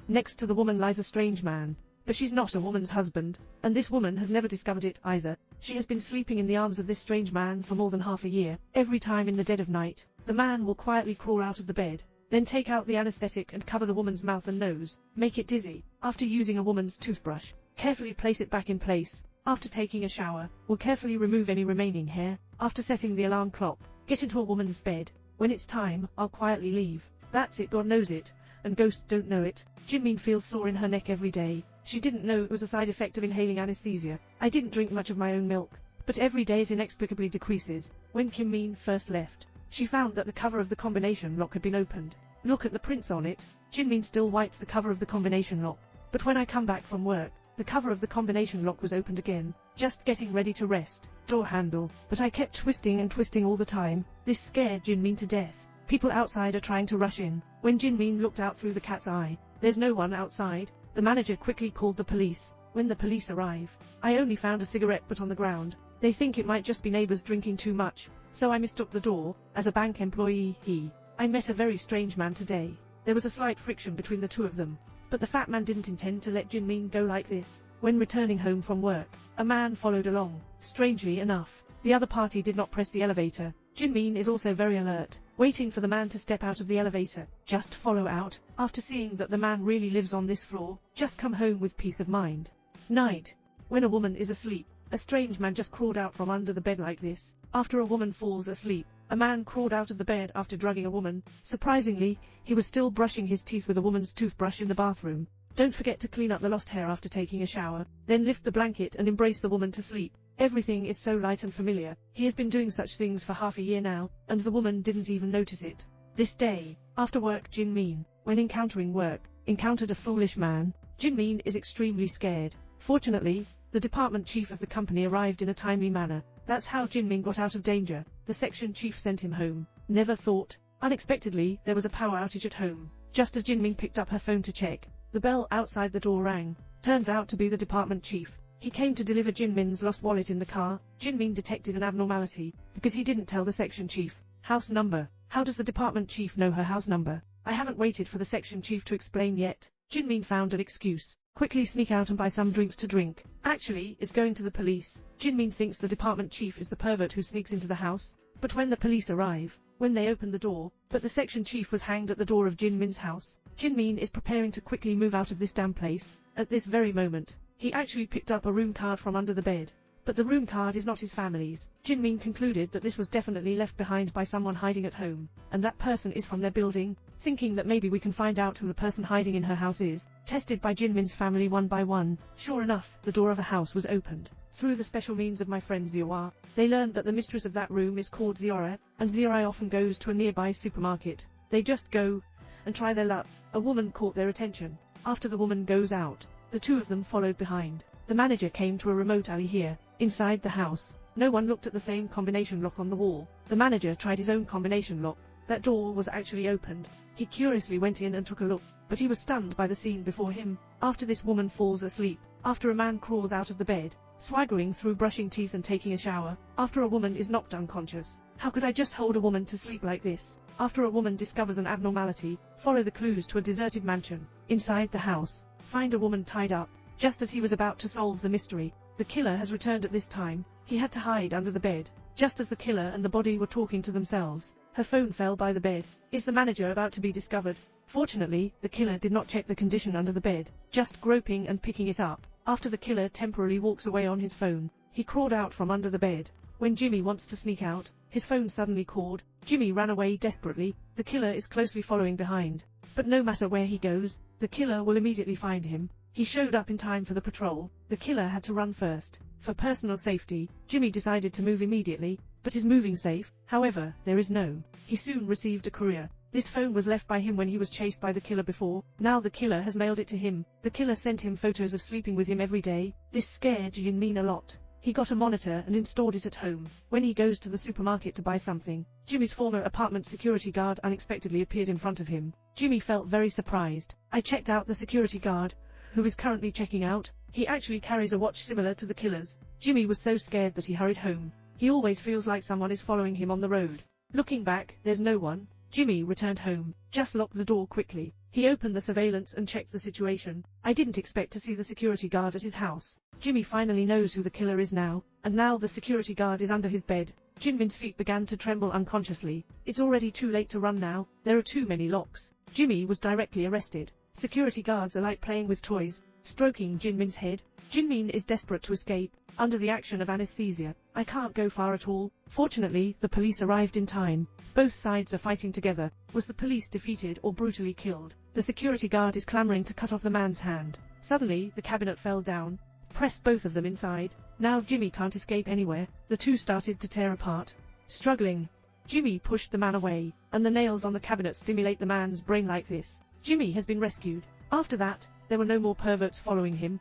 Next to the woman lies a strange man. But she's not a woman's husband, and this woman has never discovered it either. She has been sleeping in the arms of this strange man for more than half a year. Every time in the dead of night, the man will quietly crawl out of the bed, then take out the anesthetic and cover the woman's mouth and nose, make it dizzy. After using a woman's toothbrush, carefully place it back in place. After taking a shower, will carefully remove any remaining hair. After setting the alarm clock, get into a woman's bed. When it's time, I'll quietly leave. That's it, God knows it, and ghosts don't know it. Jinmin feels sore in her neck every day. She didn't know it was a side effect of inhaling anesthesia. I didn't drink much of my own milk, but every day it inexplicably decreases. When Kim Min first left, she found that the cover of the combination lock had been opened. Look at the prints on it. Jinmin still wiped the cover of the combination lock. But when I come back from work, the cover of the combination lock was opened again, just getting ready to rest. Door handle. But I kept twisting and twisting all the time. This scared Jinmin to death. People outside are trying to rush in. When Jinmin looked out through the cat's eye, there's no one outside. The manager quickly called the police. When the police arrive, I only found a cigarette butt on the ground. They think it might just be neighbors drinking too much, so I mistook the door as a bank employee. I met a very strange man today. There was a slight friction between the two of them, but the fat man didn't intend to let Jinmin go like this. When returning home from work, a man followed along. Strangely enough, the other party did not press the elevator. Jinmin is also very alert, waiting for the man to step out of the elevator. Just follow out. After seeing that the man really lives on this floor, just come home with peace of mind. Night. When a woman is asleep, a strange man just crawled out from under the bed like this. After a woman falls asleep, a man crawled out of the bed after drugging a woman. Surprisingly, he was still brushing his teeth with a woman's toothbrush in the bathroom. Don't forget to clean up the lost hair after taking a shower. Then lift the blanket and embrace the woman to sleep. Everything is so light and familiar. He has been doing such things for half a year now, and the woman didn't even notice it. This day, after work, Jinmin, when encountering work, encountered a foolish man. Jinmin is extremely scared. Fortunately, the department chief of the company arrived in a timely manner. That's how Jinmin got out of danger. The section chief sent him home. Never thought. Unexpectedly, there was a power outage at home. Just as Jinmin picked up her phone to check, the bell outside the door rang. Turns out to be the department chief. He came to deliver Jinmin's lost wallet in the car. Jinmin detected an abnormality, because he didn't tell the section chief. House number. How does the department chief know her house number? I haven't waited for the section chief to explain yet. Jinmin found an excuse. Quickly sneak out and buy some drinks to drink. Actually, it's going to the police. Jinmin thinks the department chief is the pervert who sneaks into the house. But when the police arrive, when they open the door, but the section chief was hanged at the door of Jinmin's house. Jinmin is preparing to quickly move out of this damn place. At this very moment, he actually picked up a room card from under the bed. But the room card is not his family's. Jinmin concluded that this was definitely left behind by someone hiding at home, and that person is from their building. Thinking that maybe we can find out who the person hiding in her house is, tested by Jinmin's family one by one. Sure enough, the door of a house was opened. Through the special means of my friend Ziora, they learned that the mistress of that room is called Ziora, and Ziora often goes to a nearby supermarket. They just go and try their luck. A woman caught their attention. After the woman goes out, the two of them followed behind. The manager came to a remote alley here. Inside the house, no one looked at the same combination lock on the wall. The manager tried his own combination lock. That door was actually opened. He curiously went in and took a look, but he was stunned by the scene before him. After this woman falls asleep, after a man crawls out of the bed, swaggering through brushing teeth and taking a shower, after a woman is knocked unconscious. How could I just hold a woman to sleep like this? After a woman discovers an abnormality, follow the clues to a deserted mansion. Inside the house, find a woman tied up. Just as he was about to solve the mystery, the killer has returned at this time. He had to hide under the bed. Just as the killer and the body were talking to themselves, her phone fell by the bed. Is the manager about to be discovered? Fortunately, the killer did not check the condition under the bed, just groping and picking it up. After the killer temporarily walks away on his phone, he crawled out from under the bed. When Jimmy wants to sneak out, his phone suddenly called. Jimmy ran away desperately. The killer is closely following behind. But no matter where he goes, the killer will immediately find him. He showed up in time for the patrol. The killer had to run first. For personal safety, Jimmy decided to move immediately. But is moving safe? However, there is no. He soon received a courier. This phone was left by him when he was chased by the killer before. Now the killer has mailed it to him. The killer sent him photos of sleeping with him every day. This scared Jinmin a lot. He got a monitor and installed it at home. When he goes to the supermarket to buy something, Jimmy's former apartment security guard unexpectedly appeared in front of him. Jimmy felt very surprised. I checked out the security guard, who is currently checking out. He actually carries a watch similar to the killer's. Jimmy was so scared that he hurried home. He always feels like someone is following him on the road. Looking back, there's no one. Jimmy returned home. Just locked the door quickly. He opened the surveillance and checked the situation. I didn't expect to see the security guard at his house. Jimmy finally knows who the killer is now, and now the security guard is under his bed. Jinmin's feet began to tremble unconsciously. It's already too late to run now. There are too many locks. Jimmy was directly arrested. Security guards are like playing with toys, stroking Jinmin's head. Jinmin is desperate to escape, under the action of anesthesia. I can't go far at all. Fortunately, the police arrived in time. Both sides are fighting together. Was the police defeated or brutally killed? The security guard is clamoring to cut off the man's hand. Suddenly, the cabinet fell down, pressed both of them inside. Now Jimmy can't escape anywhere. The two started to tear apart. Struggling, Jimmy pushed the man away, and the nails on the cabinet stimulate the man's brain like this. Jimmy has been rescued. After that, there were no more perverts following him.